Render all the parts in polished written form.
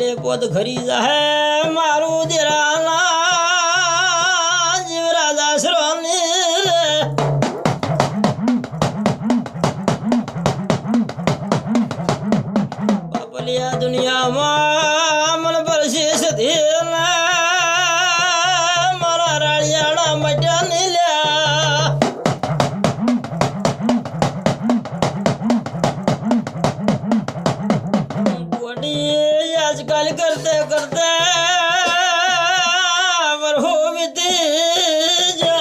રે પોત ખરી જાહે મારું દેરાના જીવરાજ આશ્રમની બાપલિયા દુનિયામાં મન પરશે સધેલા મારા રાળિયાણા મટ્યા ની લ્યા आजकल करते करते वर्षों बीते जा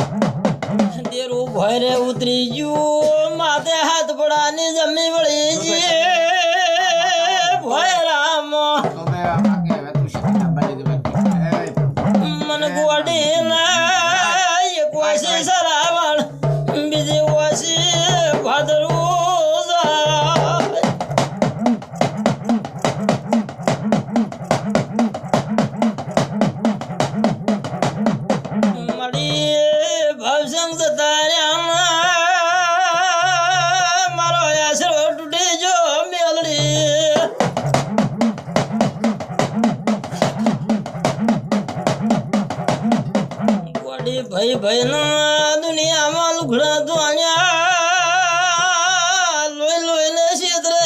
देरू भरे उतरी जू माथे हाथ पड़ानी जमी बड़ी जी भय राम मन गुआडी ना ये कोई सरावण બીજી વાસી ભાદરવું મળી ભાવસંગ જતા મારો આશરો તૂટી જો મેલડી ગોડી ભાઈ ભાઈ ના દુનિયામાં લુગડા ધોણ્યા લોહી લોહી ને શીતરે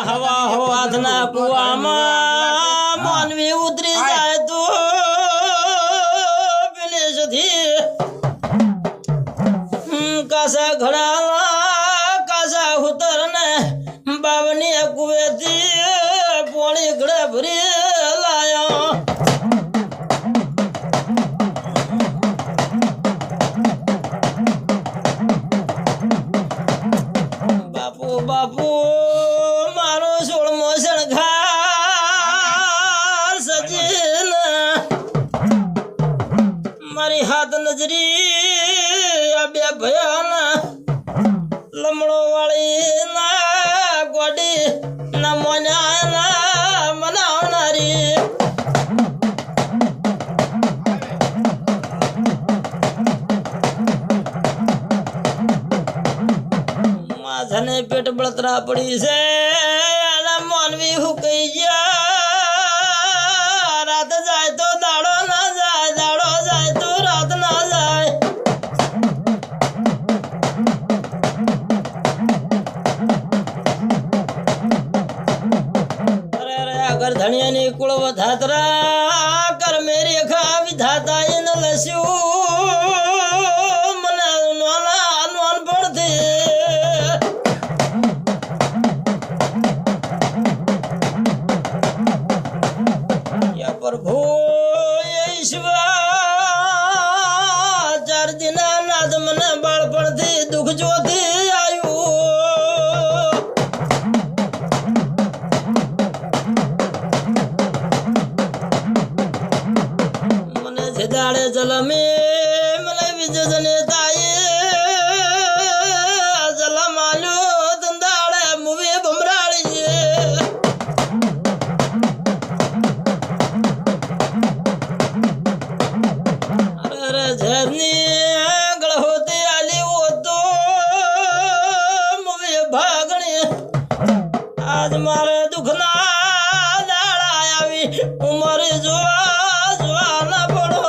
હવા હાથના કુવામાં માનવી ઉતરી જાય તો પેલે સુધી કાસા ઘડા કાસા ઉતર ને બાવની કુવેથી પાણી ઘડે ભરી લાયા બાપુ બાપુ મારો સોળમો શણગાર સજીન મારી હાથ નજરી આ બે ભયાના લમણો વાળી ના ગોડી ના મોન્યા ના મનાવનારી માથાને પેટ બળતરા પડી છે આના માનવી હુકઈ ગયા રાત જાય તો દાડો ના જાય દાડો જાય તો રાત ના જાય ધણિયાની કુળ વધાતરા કર મેરી ખા વિધાતા ન લસ્યું મને નોના નોન પડતી યા પ્રભુ ઈશ્વર ચાર દિના નાદ મને બાળપણથી દુઃખ જોતી આવ્યું દાડે જલમે મને વિજને તાયે જલમાલ્યો દંદાડે મુવે ભમરાળીએ અરે ઝરની ગળહોતી આલી હોતો મુવે ભાગણી આજ મારે દુઃખના દાડા આવી ઉમર જોવા જોવાના પડો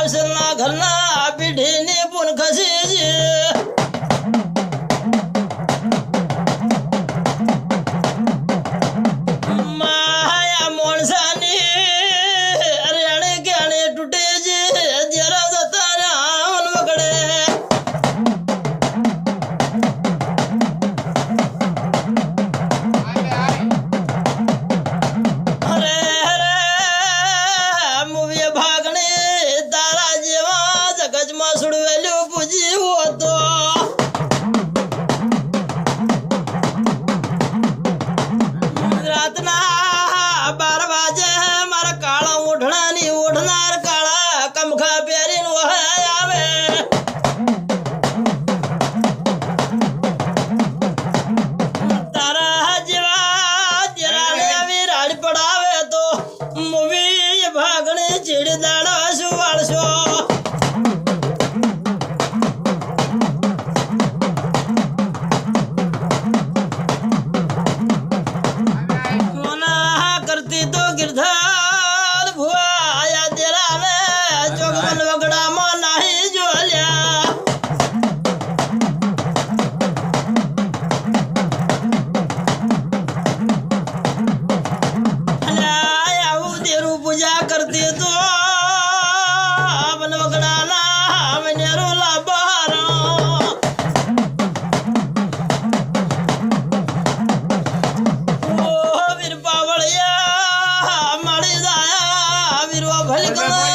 માણસના ઘરના પીઢીની પૂન ખસી છે માયા મોણસાની અરેણે ક્યાણે તૂટે છે જરા જતા રાવણ વગડે અરે મુવીએ ભાગણે તારા જેવા જગજમાં સુડવેલ્યું પૂજ્યું હતો રાતના 12 વાગે મારા કાળા ઓઢણાની ઓઢનાર કાળા કમખા પહેરીને વહાય આવે તારા જેવા દેરાને આવી રાડ પડાવે તો મૂવી ભાગણે ચીડ દાડો શું વાળશો મોના કરતી તો ગિરધાર ભુવા આયા દેરાને ચોગમન વગડામાં નાહી જોલ્યા અલ્યા આવું દેરું પૂજા કરતી તો વન વગડાના મનેરો લાબારો વીર પાવળિયા માળી જાયા વીરો ભલકનો